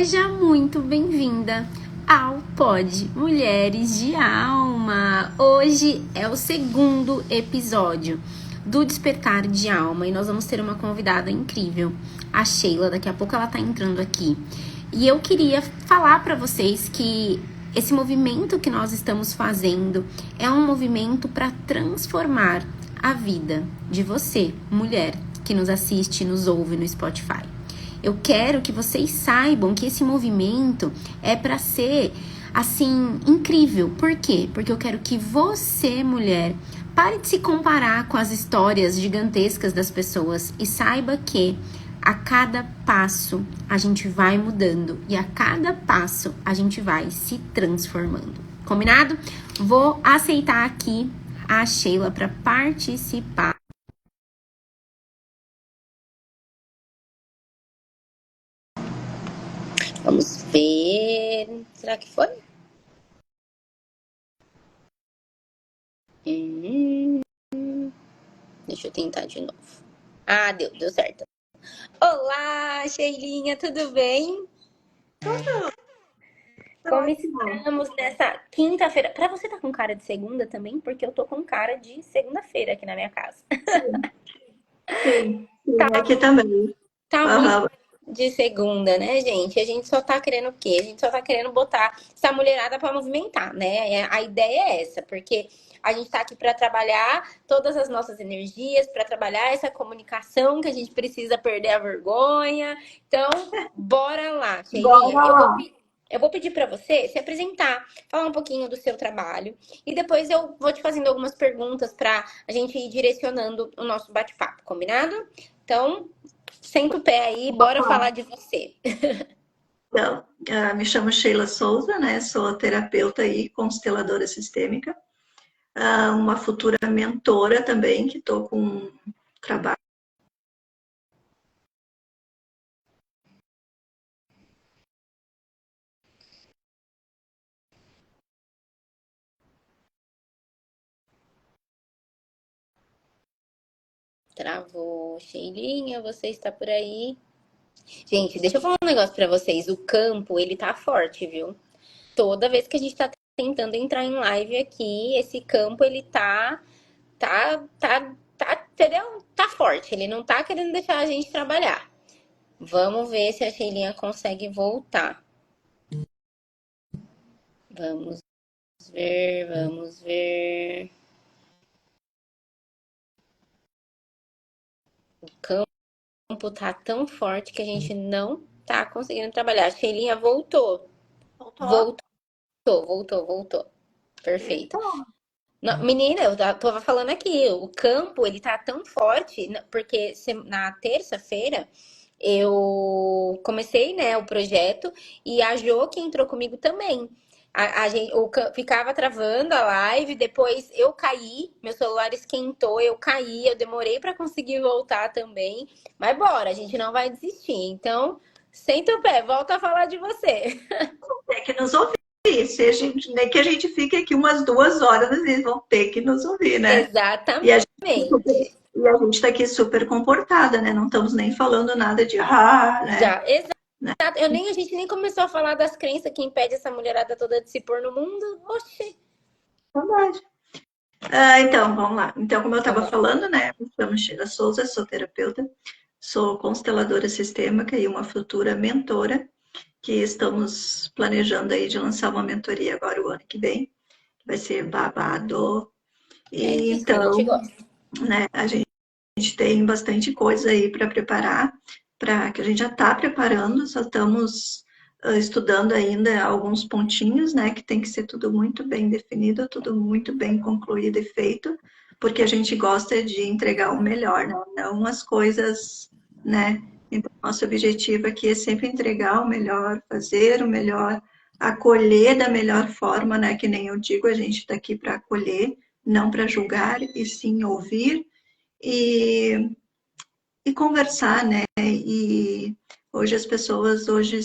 Seja muito bem-vinda ao Pod Mulheres de Alma. Hoje é o segundo episódio do Despertar de Alma e nós vamos ter uma convidada incrível, a Sheila. Daqui a pouco ela tá entrando aqui. E eu queria falar para vocês que esse movimento que nós estamos fazendo é um movimento para transformar a vida de você, mulher, que nos assiste e nos ouve no Spotify. Eu quero que vocês saibam que esse movimento é para ser, assim, incrível. Por quê? Porque eu quero que você, mulher, pare de se comparar com as histórias gigantescas das pessoas e saiba que a cada passo a gente vai mudando e a cada passo a gente vai se transformando. Combinado? Vou aceitar aqui a Sheila para participar. Vamos ver. Será que foi? Deixa eu tentar de novo. Ah, deu certo. Olá, Sheilinha, tudo bem? Tudo. Como Ótimo. estamos nessa quinta-feira? Pra você tá com cara de segunda também? Porque eu tô com cara de segunda-feira aqui na minha casa. Sim, sim, Tá, aqui também. tá muito Aham. de segunda, né, gente? A gente só tá querendo o quê? A gente só tá querendo botar essa mulherada pra movimentar, né? A ideia é essa, porque a gente tá aqui pra trabalhar todas as nossas energias, pra trabalhar essa comunicação que a gente precisa perder a vergonha. Então, bora lá, Sheilinha. Bora lá. Eu vou pedir pra você se apresentar, falar um pouquinho do seu trabalho e depois eu vou te fazendo algumas perguntas pra a gente ir direcionando o nosso bate-papo, combinado? Então, senta o pé aí, bora falar de você. Então, me chamo Sheila Souza, né? Sou terapeuta e consteladora sistêmica. Uma futura mentora também, que estou com um trabalho. Travou, Sheilinha, você está por aí? Gente, deixa eu falar um negócio pra vocês. O campo, ele tá forte, viu? Toda vez que a gente tá tentando entrar em live aqui, esse campo, ele entendeu? Tá forte. Ele não tá querendo deixar a gente trabalhar. Vamos ver se a Sheilinha consegue voltar. Vamos ver, vamos ver. O campo tá tão forte que a gente não tá conseguindo trabalhar. A Sheilinha voltou. Voltou? Voltou, voltou. Perfeito. Então, Menina, tava falando aqui, o campo, ele tá tão forte, porque na terça-feira eu comecei, né, o projeto e a Jo que entrou comigo também. A gente, ficava travando a live, depois eu caí, meu celular esquentou, eu caí, eu demorei pra conseguir voltar também. Mas bora, a gente não vai desistir. Então, senta o pé, volta a falar de você. tem que nos ouvir. Se a gente, nem que a gente fique aqui umas 2 horas, eles vão ter que nos ouvir, né? E a gente Exatamente. e a gente está aqui super comportada, né? Não estamos nem falando nada de né? Já, a gente nem começou a falar das crenças que impede essa mulherada toda de se pôr no mundo. Oxi. Verdade. Então, vamos lá. Então, como eu estava Vamos lá. falando, né? Me chamo Sheila Souza, sou terapeuta, sou consteladora sistêmica e uma futura mentora, que estamos planejando aí de lançar uma mentoria agora o ano que vem, que vai ser babado. É E disso que a gente então, gosta. né, a gente tem bastante coisa aí para preparar, para que a gente já está preparando, só estamos estudando ainda alguns pontinhos, né, que tem que ser tudo muito bem definido, tudo muito bem concluído e feito, porque a gente gosta de entregar o melhor, né, não as coisas, né. Então, nosso objetivo aqui é sempre entregar o melhor, fazer o melhor, acolher da melhor forma, né, que nem eu digo, a gente está aqui para acolher, não para julgar, e sim ouvir e, e conversar, né? E hoje as pessoas hoje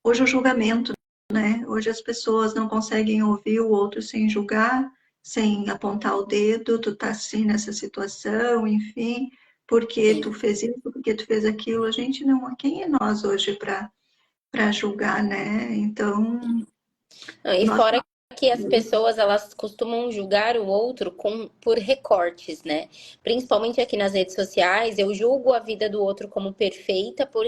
o julgamento, né? Hoje as pessoas não conseguem ouvir o outro sem julgar, sem apontar o dedo, tu tá assim nessa situação, enfim, porque tu Sim. fez isso, porque tu fez aquilo. A gente não, quem é nós hoje para julgar, né? Então, Não, e nós fora que as pessoas elas costumam julgar o outro por recortes, né? Principalmente aqui nas redes sociais, eu julgo a vida do outro como perfeita por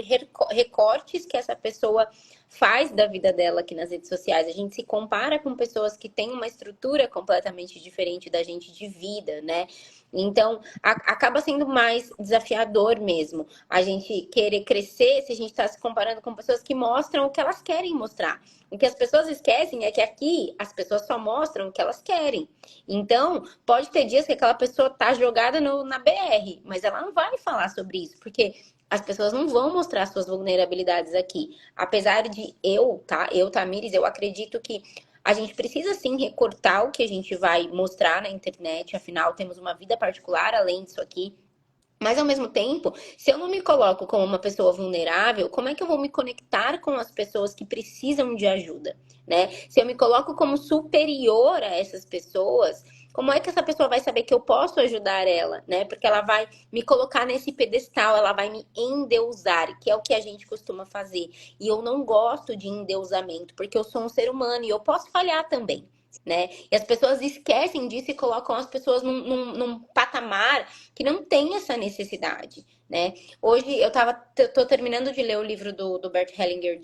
recortes que essa pessoa faz da vida dela aqui nas redes sociais. A gente se compara com pessoas que têm uma estrutura completamente diferente da gente de vida, né? Então, acaba sendo mais desafiador mesmo a gente querer crescer se a gente está se comparando com pessoas que mostram o que elas querem mostrar. O que as pessoas esquecem é que aqui as pessoas só mostram o que elas querem. Então, pode ter dias que aquela pessoa tá jogada na BR, mas ela não vai falar sobre isso, porque as pessoas não vão mostrar suas vulnerabilidades aqui. Apesar de eu, Tamires, eu acredito que a gente precisa sim recortar o que a gente vai mostrar na internet, afinal, temos uma vida particular além disso aqui. Mas ao mesmo tempo, se eu não me coloco como uma pessoa vulnerável, como é que eu vou me conectar com as pessoas que precisam de ajuda, né? Se eu me coloco como superior a essas pessoas, como é que essa pessoa vai saber que eu posso ajudar ela, né? Porque ela vai me colocar nesse pedestal, ela vai me endeusar, que é o que a gente costuma fazer. E eu não gosto de endeusamento, porque eu sou um ser humano e eu posso falhar também. Né? E as pessoas esquecem disso e colocam as pessoas num patamar que não tem essa necessidade, né? Hoje tô terminando de ler o livro do Bert Hellinger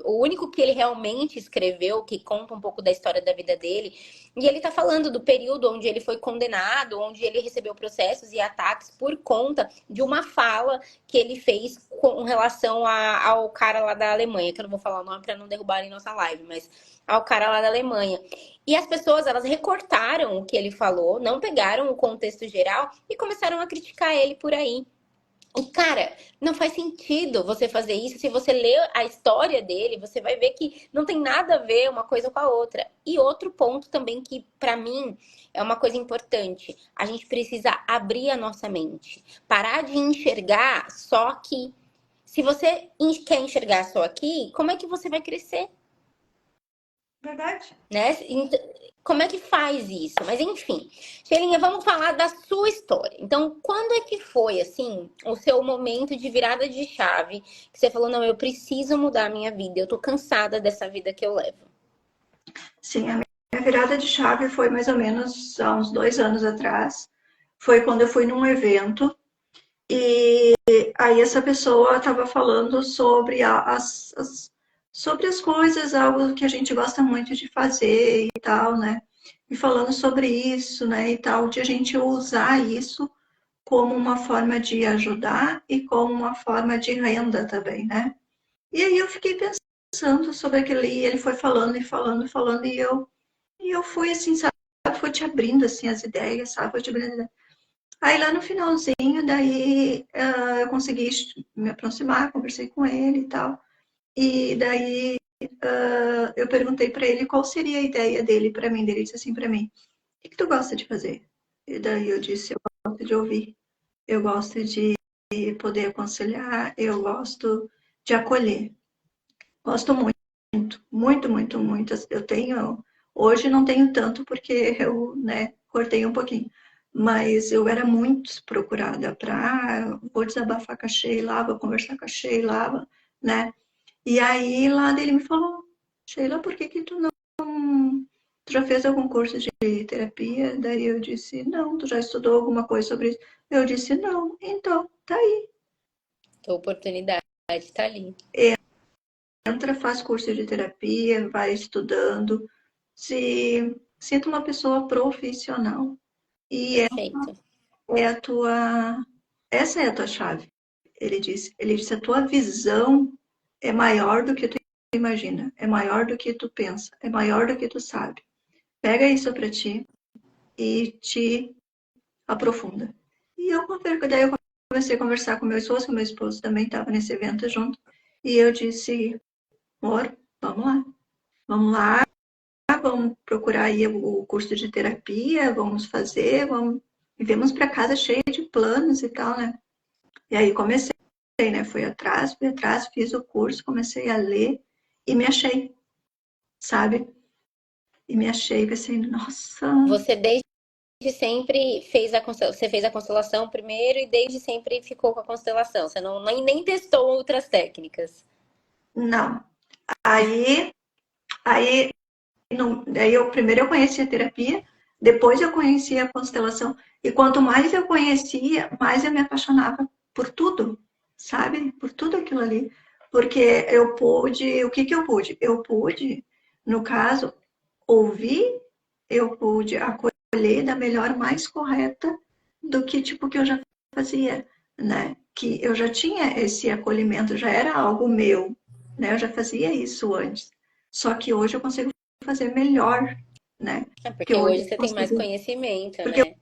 o único que ele realmente escreveu, que conta um pouco da história da vida dele, e ele tá falando do período onde ele foi condenado, onde ele recebeu processos e ataques por conta de uma fala que ele fez com relação ao cara lá da Alemanha, que eu não vou falar o nome para não derrubarem nossa live, mas ao cara lá da Alemanha. E as pessoas, elas recortaram o que ele falou, não pegaram o contexto geral e começaram a criticar ele por aí. E, cara, não faz sentido você fazer isso. Se você ler a história dele, você vai ver que não tem nada a ver uma coisa com a outra. E outro ponto também que, pra mim, é uma coisa importante. A gente precisa abrir a nossa mente. Parar de enxergar só aqui. Se você quer enxergar só aqui, como é que você vai crescer? verdade. Né? Como é que faz isso? Mas enfim, Sheilinha, vamos falar da sua história. Então, quando é que foi assim o seu momento de virada de chave que você falou, não, eu preciso mudar a minha vida, eu tô cansada dessa vida que eu levo? Sim, a minha virada de chave foi mais ou menos há uns 2 anos atrás. Foi quando eu fui num evento e aí essa pessoa estava falando sobre sobre as coisas, algo que a gente gosta muito de fazer e tal, né? E falando sobre isso, né, e tal, de a gente usar isso como uma forma de ajudar e como uma forma de renda também, né? E aí eu fiquei pensando sobre aquilo e ele foi falando e falando, falando, e eu fui assim, sabe, foi te abrindo assim as ideias, sabe, foi te abrindo as ideias. Aí lá no finalzinho, daí eu consegui me aproximar, conversei com ele e tal. E daí eu perguntei para ele qual seria a ideia dele para mim. Ele disse assim para mim: "O que que tu gosta de fazer?" E daí eu disse: "Eu gosto de ouvir, eu gosto de poder aconselhar, eu gosto de acolher. Gosto muito, muito, muito, muito. Eu tenho, hoje não tenho tanto porque eu, né, cortei um pouquinho. Mas eu era muito procurada para, vou desabafar com a Sheila, vou conversar com a Sheila, né? E aí lá dele me falou, Sheila, por que que tu já fez algum curso de terapia? Daí eu disse, não, tu já estudou alguma coisa sobre isso? Eu disse, não, então, tá aí. A oportunidade tá ali. Entra, faz curso de terapia, vai estudando, se sinta uma pessoa profissional. E Perfeito. é a tua, essa é a tua chave. Ele disse, a tua visão é maior do que tu imagina, é maior do que tu pensa, é maior do que tu sabe. Pega isso para ti e te aprofunda. E daí eu comecei a conversar com meu esposo, que meu esposo também estava nesse evento junto, e eu disse, amor, vamos lá, vamos procurar aí o curso de terapia, vamos fazer, vamos. E viemos para casa cheia de planos e tal, né? E aí comecei, né? Fui atrás, fiz o curso, comecei a ler e me achei, sabe? E me achei, pensei, nossa, Você desde sempre fez você fez a constelação primeiro e desde sempre ficou com a constelação. Você nem testou outras técnicas. Não. Aí, aí, não, daí eu primeiro eu conheci a terapia, depois eu conheci a constelação. E quanto mais eu conhecia, mais eu me apaixonava por tudo, sabe? Por tudo aquilo ali. Porque eu pude, o que que eu pude? Eu pude, no caso, ouvir, eu pude acolher da melhor mais correta do que tipo que eu já fazia, né? Que eu já tinha esse acolhimento, já era algo meu, né? Eu já fazia isso antes. Só que hoje eu consigo fazer melhor, né? É Porque porque hoje hoje eu você tem mais consigo, conhecimento, porque né?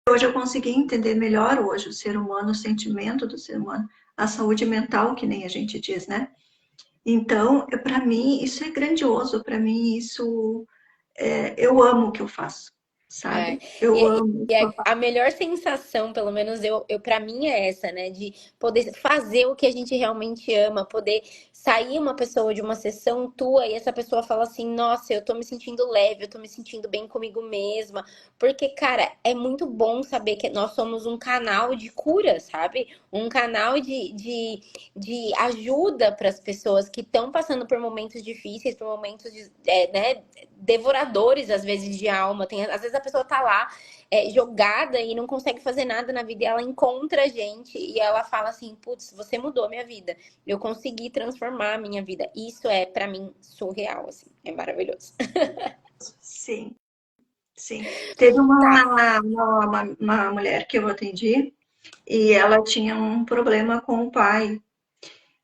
hoje eu consegui entender melhor hoje o ser humano, o sentimento do ser humano, a saúde mental, que nem a gente diz, né? Então, para mim, isso é grandioso, para mim, isso eu amo o que eu faço, É, sabe? Eu amo o e que eu a faço. melhor sensação, pelo menos eu para mim é essa, né? De poder fazer o que a gente realmente ama, poder sair uma pessoa de uma sessão tua e essa pessoa fala assim, nossa, eu tô me sentindo leve, eu tô me sentindo bem comigo mesma. Porque, cara, é muito bom saber que nós somos um canal de cura, sabe? Um canal de ajuda para as pessoas que estão passando por momentos difíceis, por momentos né, devoradores, às vezes, de alma. Às vezes a pessoa tá lá jogada e não consegue fazer nada na vida e ela encontra a gente e ela fala assim, putz, você mudou a minha vida. Eu consegui transformar a minha vida. Isso é, para mim, surreal, assim. É maravilhoso. Sim, sim. Teve Tá. uma mulher que eu atendi e ela tinha um problema com o pai.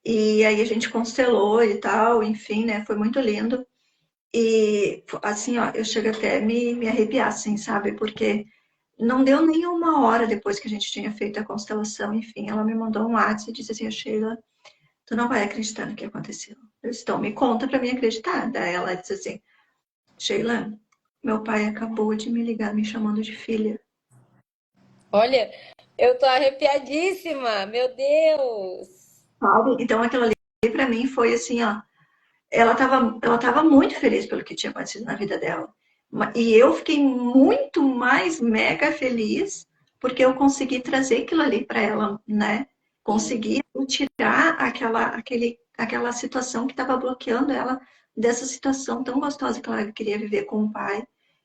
E aí a gente constelou e tal, enfim, né? Foi muito lindo. E assim, ó, eu chego até a me arrepiar, assim, sabe? Porque não deu nem uma hora depois que a gente tinha feito a constelação, enfim, ela me mandou um WhatsApp e disse assim, Sheila, tu não vai acreditar no que aconteceu. Eu disse, então, me conta pra mim acreditar. Daí ela disse assim, Sheila, meu pai acabou de me ligar me chamando de filha. Olha, eu tô arrepiadíssima. Meu Deus. Sabe? Então aquilo ali pra mim foi assim, ó, ela tava muito feliz pelo que tinha acontecido na vida dela. E eu fiquei muito mais mega feliz porque eu consegui trazer aquilo ali para ela, né? Sim. Consegui tirar aquela situação que estava bloqueando ela dessa situação tão gostosa que ela queria viver com o pai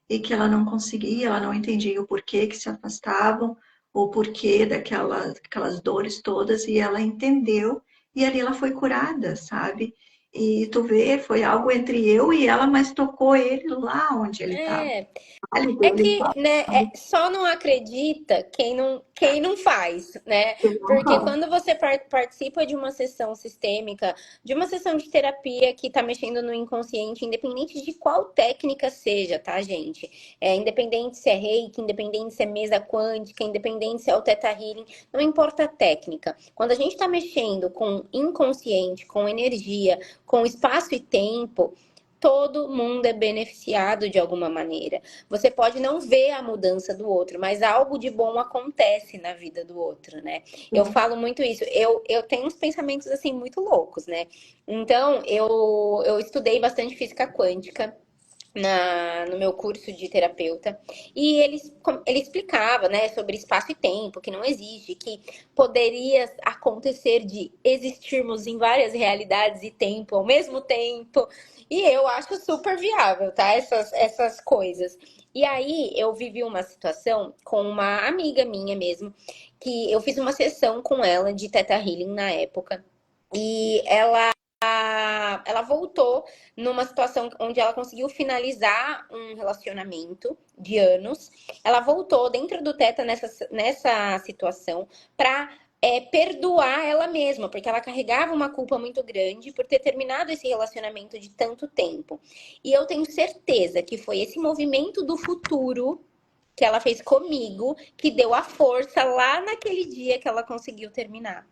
e que ela não conseguia, ela não entendia o porquê que se afastavam, o porquê daquelas dores todas, e ela entendeu e ali ela foi curada, sabe? E tu vê, foi algo entre eu e ela, mas tocou ele lá onde ele estava. É, Válido, é ele que, né, só não acredita quem não faz, né? Porque estava. quando você participa de uma sessão sistêmica, de uma sessão de terapia que tá mexendo no inconsciente, independente de qual técnica seja, tá, gente? Independente se é reiki, independente se é mesa quântica, independente se é o Theta Healing, não importa a técnica. Quando a gente tá mexendo com inconsciente, com energia, com espaço e tempo, todo mundo é beneficiado de alguma maneira. Você pode não ver a mudança do outro, mas algo de bom acontece na vida do outro, né? Eu falo muito isso. Eu tenho uns pensamentos assim muito loucos, né? Então, eu estudei bastante física quântica. No meu curso de terapeuta, e ele explicava, né, sobre espaço e tempo, que não existe, que poderia acontecer de existirmos em várias realidades e tempo ao mesmo tempo, e eu acho super viável, tá? Essas coisas. E aí eu vivi uma situação com uma amiga minha mesmo, que eu fiz uma sessão com ela de Theta Healing na época. E ela voltou numa situação onde ela conseguiu finalizar um relacionamento de anos. Ela voltou dentro do Teta nessa situação para perdoar ela mesma, porque ela carregava uma culpa muito grande por ter terminado esse relacionamento de tanto tempo. E eu tenho certeza que foi esse movimento do futuro que ela fez comigo que deu a força lá naquele dia que ela conseguiu terminar.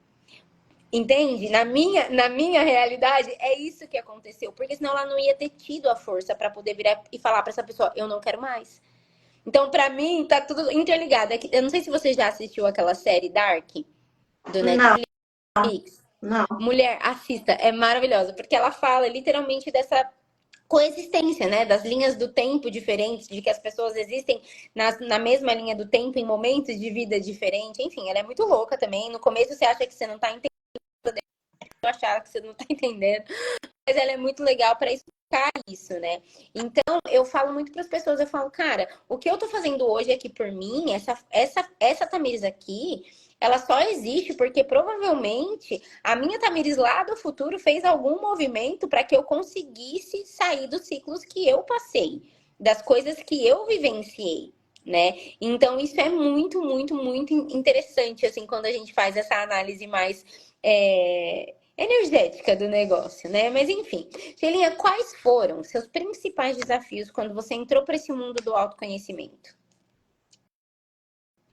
Entende? Na minha realidade, é isso que aconteceu. Porque senão ela não ia ter tido a força para poder virar e falar para essa pessoa: eu não quero mais. Então, para mim, tá tudo interligado. Eu não sei se você já assistiu aquela série Dark do Não, Netflix. não. Mulher, assista, é maravilhosa, porque ela fala literalmente dessa coexistência, né? Das linhas do tempo diferentes, de que as pessoas existem na mesma linha do tempo em momentos de vida diferentes. Enfim, ela é muito louca também. No começo você acha que você não tá entendendo achar que você não tá entendendo. Mas ela é muito legal para explicar isso, né? Então, eu falo muito para as pessoas, eu falo, cara, o que eu tô fazendo hoje aqui por mim, essa Tamires aqui, ela só existe porque provavelmente a minha Tamires lá do futuro fez algum movimento para que eu conseguisse sair dos ciclos que eu passei, das coisas que eu vivenciei. Né? Então, isso é muito, muito, muito interessante, assim, quando a gente faz essa análise mais energética do negócio, né? Mas enfim, Gelinha, quais foram seus principais desafios quando você entrou para esse mundo do autoconhecimento?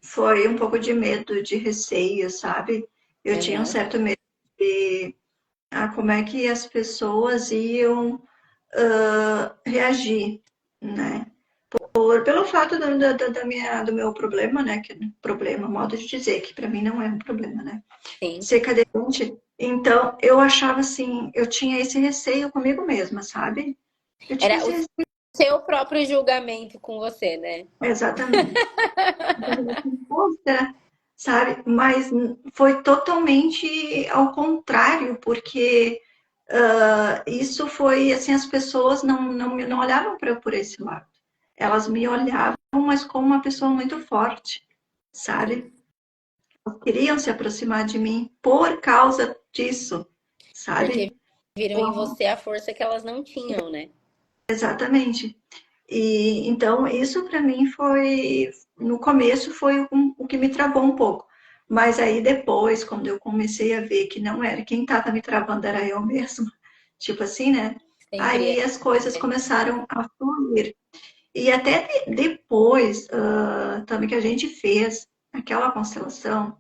Foi um pouco de medo, de receio, sabe? Eu tinha um Uhum. certo medo de como é que as pessoas iam reagir, né? Pelo fato do meu problema, né? Que problema, modo de dizer, que para mim não é um problema, né? Sim. Ser cadeirante. Então, eu achava assim, eu tinha esse receio comigo mesma, sabe? Eu tinha Era esse o receio, seu próprio julgamento com você, né? exatamente. Poxa, sabe? Mas foi totalmente ao contrário, porque isso foi assim, as pessoas não olhavam para por esse lado. Elas me olhavam, mas como uma pessoa muito forte, Sim. sabe? Elas queriam se aproximar de mim por causa disso, Porque sabe? viram em você a força que elas não tinham, né? Exatamente. E então isso para mim foi no começo foi o que me travou um pouco. Mas aí depois, quando eu comecei a ver que não era quem estava me travando era eu mesma, tipo assim, né? Sempre Aí as coisas começaram a fluir. E até depois, também que a gente fez aquela constelação,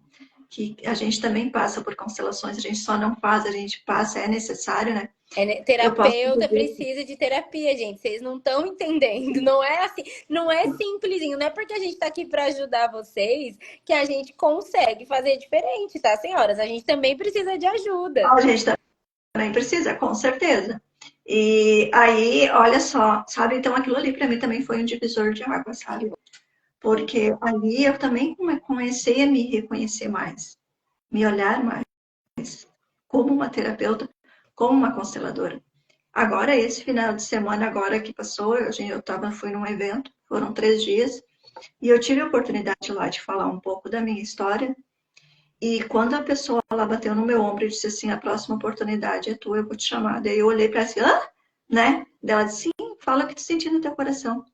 que a gente também passa por constelações, a gente só não faz, a gente passa, é necessário, né? Eu posso Terapeuta dizer, precisa de terapia, gente. Vocês não estão entendendo. Não é assim, não é simplesinho. Não é porque a gente tá aqui para ajudar vocês que a gente consegue fazer diferente, tá, senhoras? A gente também precisa de ajuda. a gente também precisa, com certeza. E aí, olha só, sabe? Então aquilo ali para mim também foi um divisor de água, Que sabe? bom. Porque ali eu também comecei a me reconhecer mais, me olhar mais como uma terapeuta, como uma consteladora. Agora, esse final de semana agora que passou, fui num evento, foram 3 dias, e eu tive a oportunidade lá de falar um pouco da minha história. E quando a pessoa lá bateu no meu ombro e disse assim, a próxima oportunidade é tua, eu vou te chamar. Daí eu olhei para ela assim, né? Daí ela disse, sim, fala o que tu sentiu no teu coração.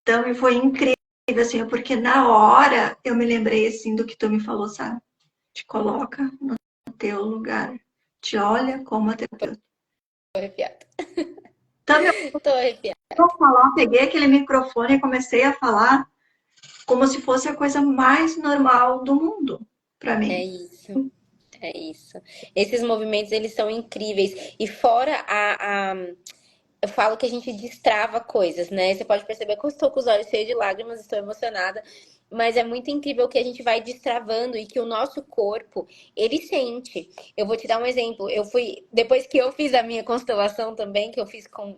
Então, e foi incrível, assim, porque na hora eu me lembrei, assim, do que tu me falou, sabe? Te coloca no teu lugar. Te olha como a terapeuta. Tô arrepiada. Então, eu Tô arrepiada. vou falar, peguei aquele microfone e comecei a falar como se fosse a coisa mais normal do mundo para É mim. isso. É isso. Esses movimentos, eles são incríveis. E fora eu falo que a gente destrava coisas, né? Você pode perceber que eu estou com os olhos cheios de lágrimas, estou emocionada. Mas é muito incrível que a gente vai destravando e que o nosso corpo, ele sente. Eu vou te dar um exemplo. Depois que eu fiz a minha constelação também, que eu fiz com...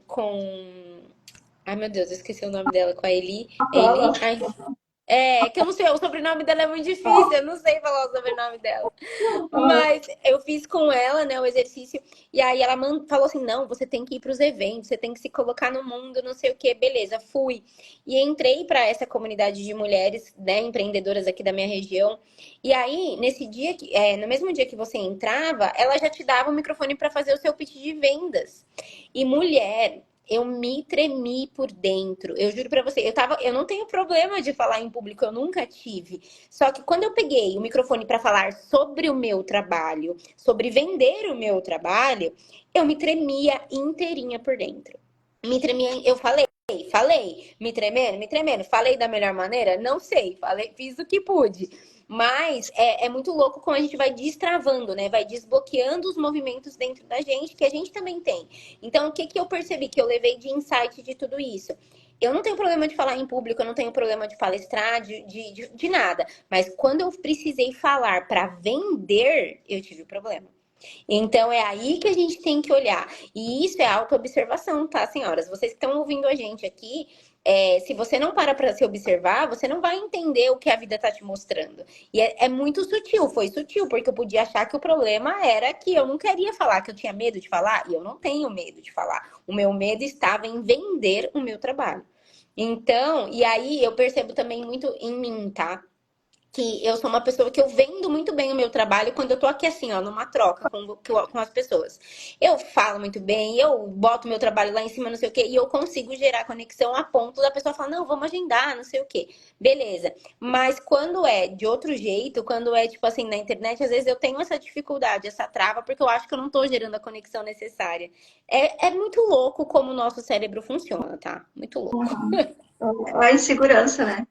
Ai, meu Deus, eu esqueci o nome dela, com a Eli. Eli? Ai, que eu não sei, o sobrenome dela é muito difícil, eu não sei falar o sobrenome dela. Mas eu fiz com ela, né, o exercício, e aí ela falou assim: não, você tem que ir para os eventos, você tem que se colocar no mundo, não sei o que, beleza, fui. E entrei para essa comunidade de mulheres, né, empreendedoras aqui da minha região. E aí, nesse dia, no mesmo dia que você entrava, ela já te dava o microfone para fazer o seu pitch de vendas. E mulher, eu me tremi por dentro. Eu juro pra você, eu não tenho problema de falar em público, eu nunca tive. Só que quando eu peguei o microfone para falar sobre o meu trabalho, sobre vender o meu trabalho, eu me tremia inteirinha por dentro. Me tremia, eu falei, me tremendo. Falei da melhor maneira? Não sei, falei, fiz o que pude. Mas é muito louco como a gente vai destravando, né? Vai desbloqueando os movimentos dentro da gente, que a gente também tem. Então, o que que eu percebi que eu levei de insight de tudo isso? Eu não tenho problema de falar em público, eu não tenho problema de palestrar, de nada. Mas quando eu precisei falar para vender, eu tive problema. Então é aí que a gente tem que olhar. E isso é autoobservação, tá, senhoras? Vocês que estão ouvindo a gente aqui, Se você não para se observar, você não vai entender o que a vida tá te mostrando. E é muito sutil, foi sutil, porque eu podia achar que o problema era que eu não queria falar, que eu tinha medo de falar, e eu não tenho medo de falar. O meu medo estava em vender o meu trabalho. Então, e aí eu percebo também muito em mim, tá? Que eu sou uma pessoa que eu vendo muito bem o meu trabalho quando eu tô aqui assim, ó, numa troca com as pessoas. Eu falo muito bem, eu boto meu trabalho lá em cima, não sei o quê, e eu consigo gerar conexão a ponto da pessoa falar, não, vamos agendar, não sei o quê. Beleza. Mas quando é de outro jeito, quando é tipo assim, na internet, às vezes eu tenho essa dificuldade, essa trava, porque eu acho que eu não tô gerando a conexão necessária. É muito louco como o nosso cérebro funciona, tá? Muito louco. Uhum. A insegurança, né?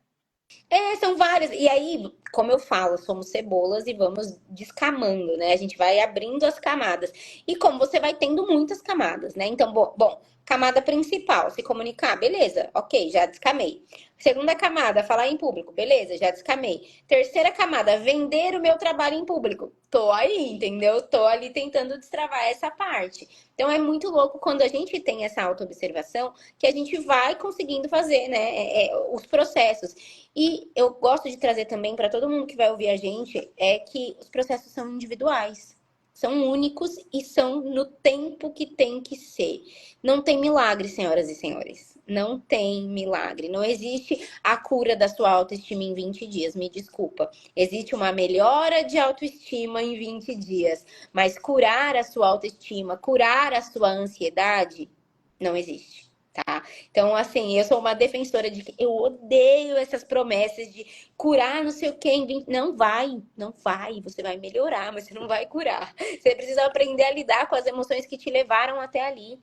São várias. E aí, como eu falo, somos cebolas e vamos descamando, né? A gente vai abrindo as camadas. E como você vai tendo muitas camadas, né? Então, bom, camada principal, se comunicar, beleza, ok, já descamei. Segunda camada, falar em público, beleza, já descamei. Terceira camada, vender o meu trabalho em público. Tô aí, entendeu? Tô ali tentando destravar essa parte. Então é muito louco quando a gente tem essa autoobservação que a gente vai conseguindo fazer, né? Os processos. E eu gosto de trazer também para todo mundo que vai ouvir a gente é que os processos são individuais, são únicos e são no tempo que tem que ser. Não tem milagre, senhoras e senhores. Não tem milagre. Não existe a cura da sua autoestima em 20 dias, me desculpa. Existe uma melhora de autoestima em 20 dias, mas curar a sua autoestima, curar a sua ansiedade, não existe. Tá? Então, assim, eu sou uma defensora de que eu odeio essas promessas de curar não sei o que em 20... Não vai, não vai. Você vai melhorar, mas você não vai curar. Você precisa aprender a lidar com as emoções que te levaram até ali.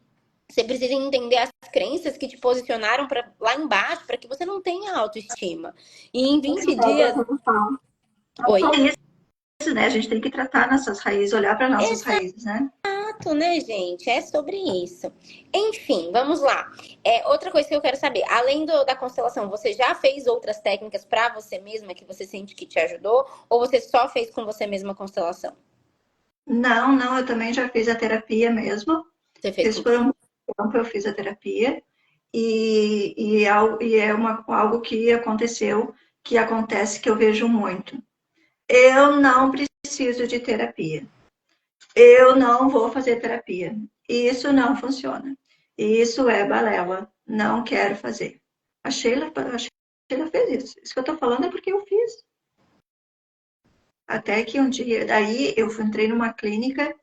Você precisa entender as crenças que te posicionaram pra, lá embaixo para que você não tenha autoestima. E em 20 dias. As Oi? raízes, né? A gente tem que tratar nossas raízes, olhar para nossas raízes, né? Exato, né, gente? É sobre isso. Enfim, vamos lá. Outra coisa que eu quero saber, além da constelação, você já fez outras técnicas para você mesma que você sente que te ajudou? Ou você só fez com você mesma a constelação? Não, não, eu também já fiz a terapia mesmo. Você fez Fiz com por você? um tempo, eu fiz a terapia. E é algo que aconteceu, que acontece que eu vejo muito. Eu não preciso de terapia. Eu não vou fazer terapia. Isso não funciona. Isso é balela. Não quero fazer. A Sheila fez isso. Isso que eu estou falando é porque eu fiz. Até que um dia, daí eu entrei numa clínica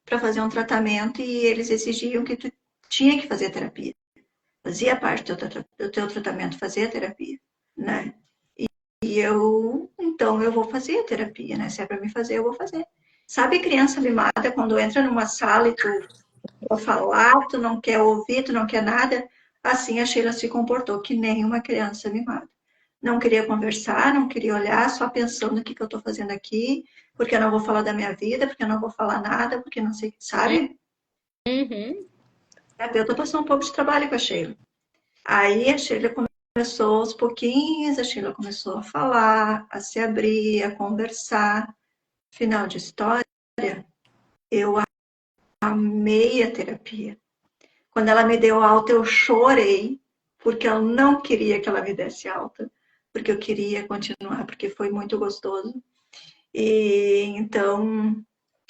para fazer um tratamento e eles exigiam que tu tinha que fazer terapia. Fazia parte do teu tratamento fazer a terapia, né? E então eu vou fazer a terapia, né? Se é para me fazer, eu vou fazer. Sabe criança mimada quando entra numa sala e tu quer falar, tu não quer ouvir, tu não quer nada? Assim a Sheila se comportou, que nem uma criança mimada. Não queria conversar, não queria olhar, só pensando o que eu estou fazendo aqui, porque eu não vou falar da minha vida, porque eu não vou falar nada, porque não sei, sabe? Uhum. A terapeuta passou um pouco de trabalho com a Sheila. Aí a Sheila começou aos pouquinhos, a Sheila começou a falar, a se abrir, a conversar. Final de história, eu amei a terapia. Quando ela me deu alta, eu chorei, porque eu não queria que ela me desse alta, porque eu queria continuar, porque foi muito gostoso. E então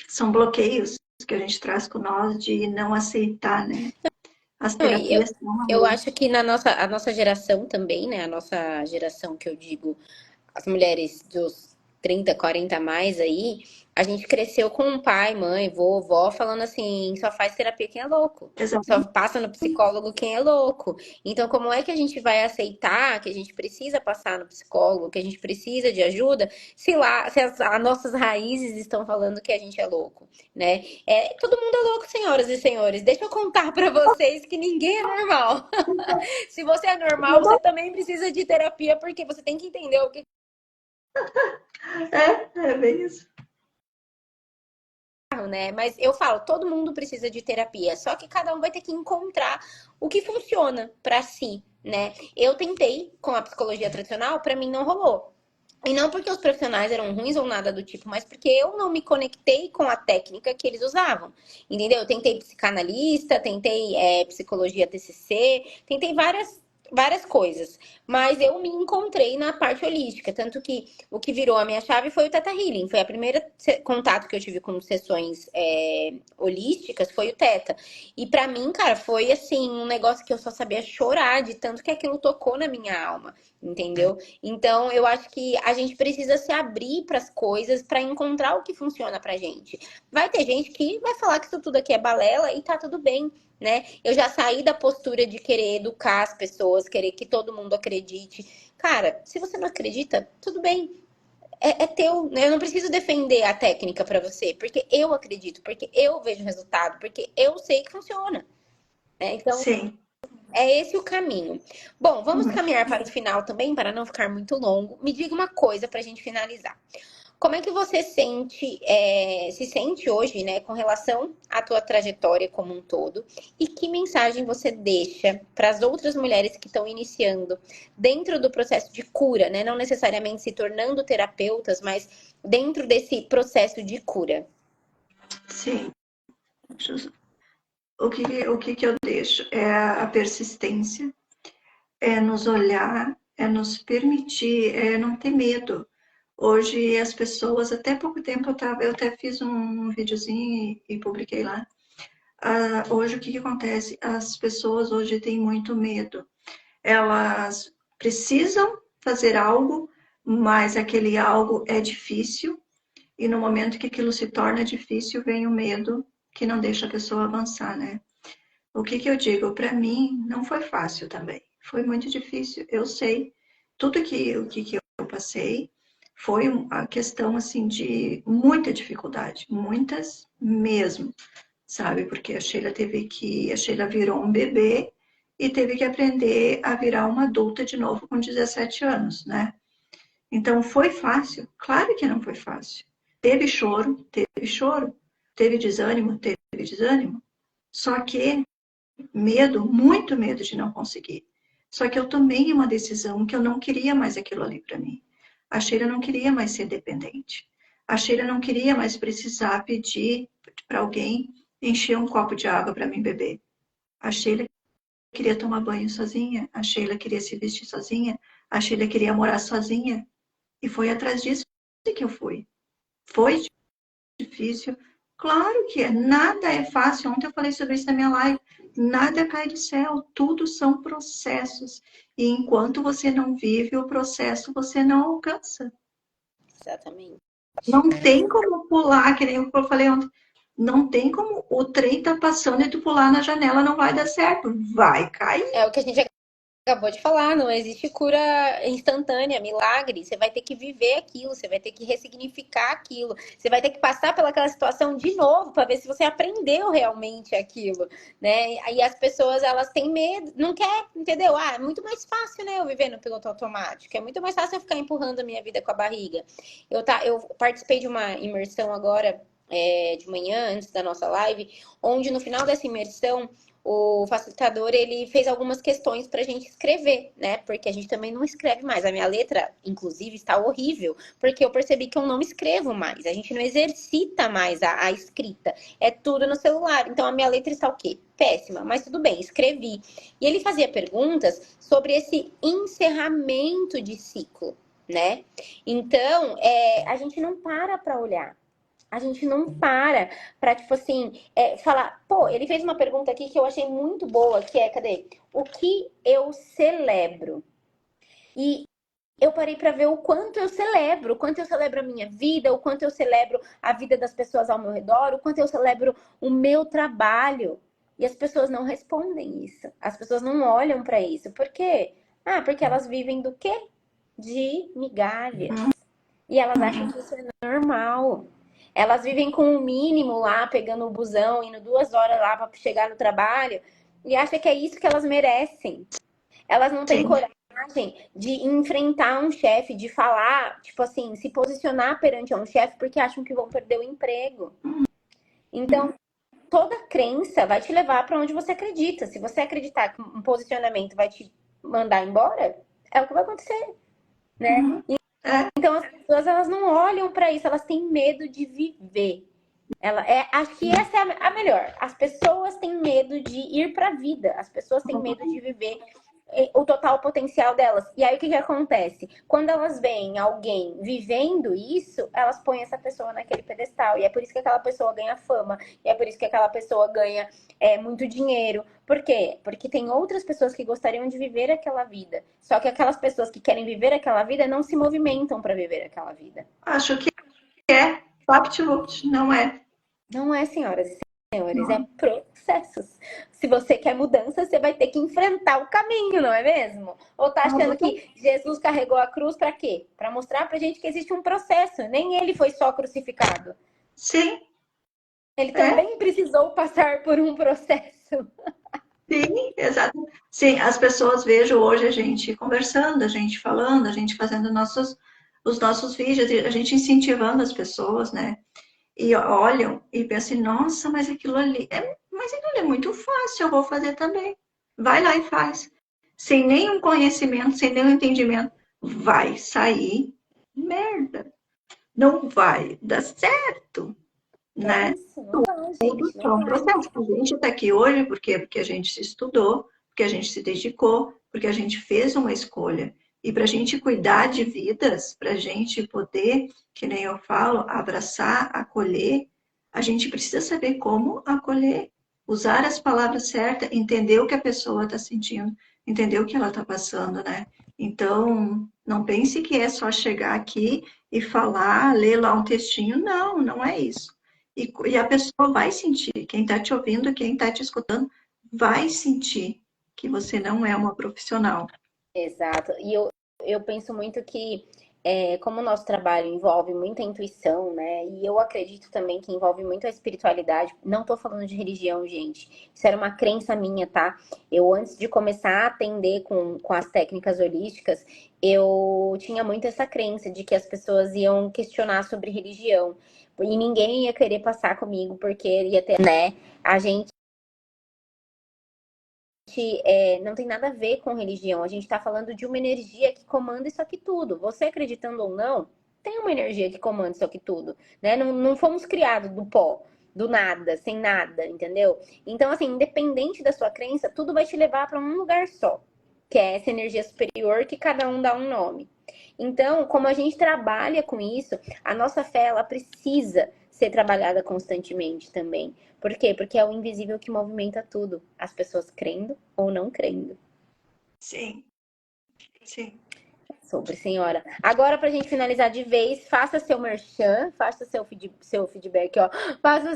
são bloqueios que a gente traz com nós de não aceitar, né? As Não, e terapias são uma eu luz. acho que a nossa geração também, né? A nossa geração que eu digo as mulheres dos 30, 40 a mais aí, a gente cresceu com um pai, mãe, vovó falando assim, só faz terapia quem é louco. Só Exatamente. passa no psicólogo quem é louco. Então, como é que a gente vai aceitar que a gente precisa passar no psicólogo, que a gente precisa de ajuda, se as nossas raízes estão falando que a gente é louco, né? Todo mundo é louco, senhoras e senhores. Deixa eu contar pra vocês que ninguém é normal. Se você é normal, você também precisa de terapia, porque você tem que entender o que É bem isso. né? Mas eu falo, todo mundo precisa de terapia, só que cada um vai ter que encontrar o que funciona pra si, né? Eu tentei com a psicologia tradicional, pra mim não rolou. E não porque os profissionais eram ruins ou nada do tipo, mas porque eu não me conectei com a técnica que eles usavam. Entendeu? Eu tentei psicanalista, tentei psicologia TCC, tentei várias várias coisas. Mas eu me encontrei na parte holística. Tanto que o que virou a minha chave foi o Theta Healing. Foi a primeira contato que eu tive com sessões holísticas, foi o Theta. E pra mim, cara, foi assim, um negócio que eu só sabia chorar de tanto que aquilo tocou na minha alma. Entendeu? Então, eu acho que a gente precisa se abrir para as coisas para encontrar o que funciona pra gente. Vai ter gente que vai falar que isso tudo aqui é balela e tá tudo bem, né? Eu já saí da postura de querer educar as pessoas, querer que todo mundo acredite. Cara, se você não acredita, tudo bem. É teu, né? Eu não preciso defender a técnica para você, porque eu acredito, porque eu vejo resultado, porque eu sei que funciona, né? Então, Sim. é esse o caminho. Bom, vamos Uhum. caminhar para o final também, para não ficar muito longo. Me diga uma coisa para a gente finalizar. Como é que você se sente hoje, né, com relação à tua trajetória como um todo? E que mensagem você deixa para as outras mulheres que estão iniciando dentro do processo de cura, né? Não necessariamente se tornando terapeutas, mas dentro desse processo de cura. Sim. O que eu deixo é a persistência, é nos olhar, é nos permitir, é não ter medo. Hoje as pessoas, até pouco tempo eu até fiz um videozinho e publiquei lá. Hoje o que acontece? As pessoas hoje têm muito medo. Elas precisam fazer algo, mas aquele algo é difícil, e no momento que aquilo se torna difícil, vem o medo que não deixa a pessoa avançar, né? O que eu digo? Para mim, não foi fácil também. Foi muito difícil. Eu sei tudo que eu passei foi a questão assim de muita dificuldade, muitas mesmo, sabe? Porque a Sheila virou um bebê e teve que aprender a virar uma adulta de novo com 17 anos, né? Então foi fácil? Claro que não foi fácil. Teve choro, teve choro, teve desânimo, teve desânimo. Só que medo, muito medo de não conseguir. Só que eu tomei uma decisão que eu não queria mais aquilo ali para mim. A Sheila não queria mais ser dependente. A Sheila não queria mais precisar pedir para alguém encher um copo de água para mim beber. A Sheila queria tomar banho sozinha. A Sheila queria se vestir sozinha. A Sheila queria morar sozinha. E foi atrás disso que eu fui. Foi difícil? Claro que é. Nada é fácil. Ontem eu falei sobre isso na minha live. Nada cai do céu. Tudo são processos. E enquanto você não vive o processo, você não alcança. Exatamente. Não tem como pular, que nem eu falei ontem. Não tem como o trem tá passando e tu pular na janela, não vai dar certo. Vai cair. É o que a gente acabou de falar, não existe cura instantânea, milagre. Você vai ter que viver aquilo, você vai ter que ressignificar aquilo, você vai ter que passar pelaquela situação de novo para ver se você aprendeu realmente aquilo, né? Aí as pessoas elas têm medo, não quer, entendeu? Ah, é muito mais fácil, né? Eu viver no piloto automático, é muito mais fácil eu ficar empurrando a minha vida com a barriga. Eu participei de uma imersão agora. De manhã, antes da nossa live, onde no final dessa imersão o facilitador ele fez algumas questões para a gente escrever, né? Porque a gente também não escreve mais. A minha letra, inclusive, está horrível, porque eu percebi que eu não escrevo mais. A gente não exercita mais a escrita. É tudo no celular. Então a minha letra está o quê? Péssima, mas tudo bem, escrevi. E ele fazia perguntas sobre esse encerramento de ciclo, né? Então, a gente não para olhar. A gente não para tipo assim, falar. Pô, ele fez uma pergunta aqui que eu achei muito boa, que é, cadê? O que eu celebro? E eu parei para ver o quanto eu celebro a minha vida, o quanto eu celebro a vida das pessoas ao meu redor, o quanto eu celebro o meu trabalho. E as pessoas não respondem isso. As pessoas não olham para isso. Por quê? Ah, porque elas vivem do quê? De migalhas. E elas acham que isso é normal. Elas vivem com o mínimo lá, pegando o busão, indo 2 horas lá para chegar no trabalho, e acham que é isso que elas merecem. Elas não têm Sim. coragem de enfrentar um chefe, de falar, tipo assim, se posicionar perante um chefe porque acham que vão perder o emprego. Então, toda crença vai te levar para onde você acredita. Se você acreditar que um posicionamento vai te mandar embora, é o que vai acontecer, né? Então as pessoas elas não olham para isso, elas têm medo de viver. Acho que essa é a melhor. As pessoas têm medo de ir para a vida, as pessoas têm medo de viver o total potencial delas. E aí o que que acontece? Quando elas veem alguém vivendo isso, elas põem essa pessoa naquele pedestal. E é por isso que aquela pessoa ganha fama. E é por isso que aquela pessoa ganha muito dinheiro. Por quê? Porque tem outras pessoas que gostariam de viver aquela vida. Só que aquelas pessoas que querem viver aquela vida não se movimentam para viver aquela vida. Acho que é VaptVupt, não é. Não é, senhoras e senhores, é Não. processos. Se você quer mudança, você vai ter que enfrentar o caminho, não é mesmo? Ou tá achando que Jesus carregou a cruz para quê? Para mostrar pra gente que existe um processo. Nem ele foi só crucificado. Sim, Ele é. também precisou passar por um processo. Sim, exato. Sim, as pessoas vejo hoje a gente conversando, a gente falando, a gente fazendo os nossos vídeos, a gente incentivando as pessoas, né? E olham e pensam, nossa, mas aquilo ali é muito fácil, eu vou fazer também. Vai lá e faz. Sem nenhum conhecimento, sem nenhum entendimento, vai sair merda. Não vai dar certo, É né? isso, não vai, Tudo gente, não são vai. processos. A gente está aqui hoje porque a gente se estudou, porque a gente se dedicou, porque a gente fez uma escolha. E para a gente cuidar de vidas, para a gente poder, que nem eu falo, abraçar, acolher, a gente precisa saber como acolher, usar as palavras certas, entender o que a pessoa está sentindo, entender o que ela está passando, né? Então, não pense que é só chegar aqui e falar, ler lá um textinho. Não, não é isso. E a pessoa vai sentir, quem está te ouvindo, quem está te escutando, vai sentir que você não é uma profissional. Exato. E eu penso muito que, como o nosso trabalho envolve muita intuição, né? E eu acredito também que envolve muito a espiritualidade. Não tô falando de religião, gente. Isso era uma crença minha, tá? Eu, antes de começar a atender com as técnicas holísticas, eu tinha muito essa crença de que as pessoas iam questionar sobre religião. E ninguém ia querer passar comigo, porque ia ter, né? A gente não tem nada a ver com religião. A gente está falando de uma energia que comanda isso aqui tudo. Você acreditando ou não, tem uma energia que comanda isso aqui tudo, né? Não fomos criados do pó, do nada, sem nada, entendeu? Então, assim, independente da sua crença, tudo vai te levar para um lugar só, que é essa energia superior que cada um dá um nome. Então, como a gente trabalha com isso, a nossa fé, ela precisa ser trabalhada constantemente também. Por quê? Porque é o invisível que movimenta tudo. As pessoas crendo ou não crendo. Sim, sim. Sobre, senhora. Agora, pra gente finalizar de vez, faça seu merchan, faça seu feedback, ó. Faça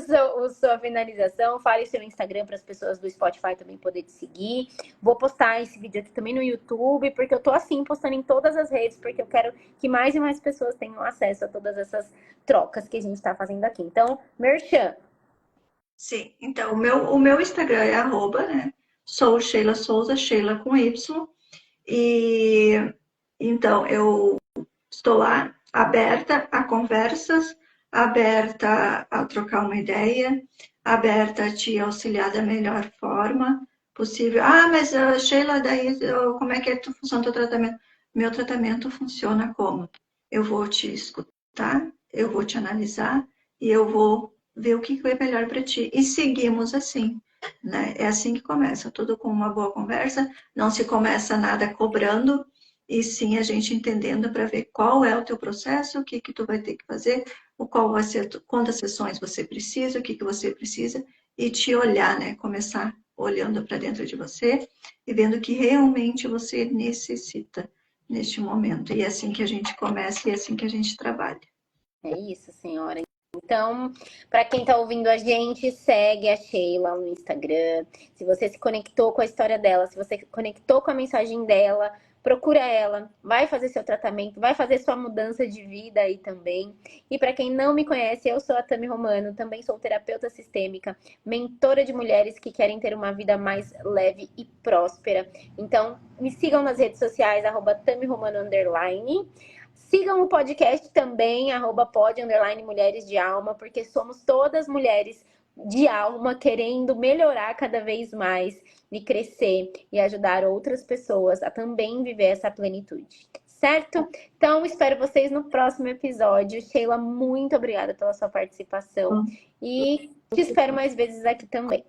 sua finalização, fale seu Instagram para as pessoas do Spotify também poder te seguir. Vou postar esse vídeo aqui também no YouTube, porque eu tô assim, postando em todas as redes, porque eu quero que mais e mais pessoas tenham acesso a todas essas trocas que a gente tá fazendo aqui. Então, merchan. Sim, então o meu Instagram é arroba, né? Sou Sheila Souza, Sheila com Y. E então eu estou lá aberta a conversas, aberta a trocar uma ideia, aberta a te auxiliar da melhor forma possível. Ah, mas Sheila, daí como é que funciona o teu tratamento? Meu tratamento funciona como? Eu vou te escutar, eu vou te analisar e eu vou ver o que é melhor para ti. E seguimos assim, né? É assim que começa, tudo com uma boa conversa, não se começa nada cobrando, e sim a gente entendendo para ver qual é o teu processo, o que que tu vai ter que fazer, o qual vai ser, quantas sessões você precisa, o que que você precisa, e te olhar, né? Começar olhando para dentro de você e vendo o que realmente você necessita neste momento. E é assim que a gente começa e é assim que a gente trabalha. É isso, senhora. Então, para quem está ouvindo a gente, segue a Sheila no Instagram. Se você se conectou com a história dela, se você se conectou com a mensagem dela, procura ela, vai fazer seu tratamento, vai fazer sua mudança de vida aí também. E para quem não me conhece, eu sou a Tami Romano, também sou terapeuta sistêmica, mentora de mulheres que querem ter uma vida mais leve e próspera. Então, me sigam nas redes sociais, @TamiRomano_. Sigam o podcast também, @pod_mulheres de alma, porque somos todas mulheres de alma querendo melhorar cada vez mais e crescer e ajudar outras pessoas a também viver essa plenitude. Certo? Então, espero vocês no próximo episódio. Sheila, muito obrigada pela sua participação e te espero mais vezes aqui também.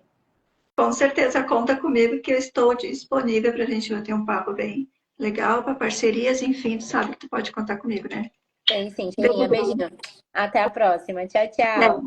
Com certeza, conta comigo que eu estou disponível para a gente bater um papo bem legal, para parcerias, enfim, tu sabe que tu pode contar comigo, né? Tem sim, Tirinha. Beijo. Beijinho. Até a próxima. Tchau, Até. tchau.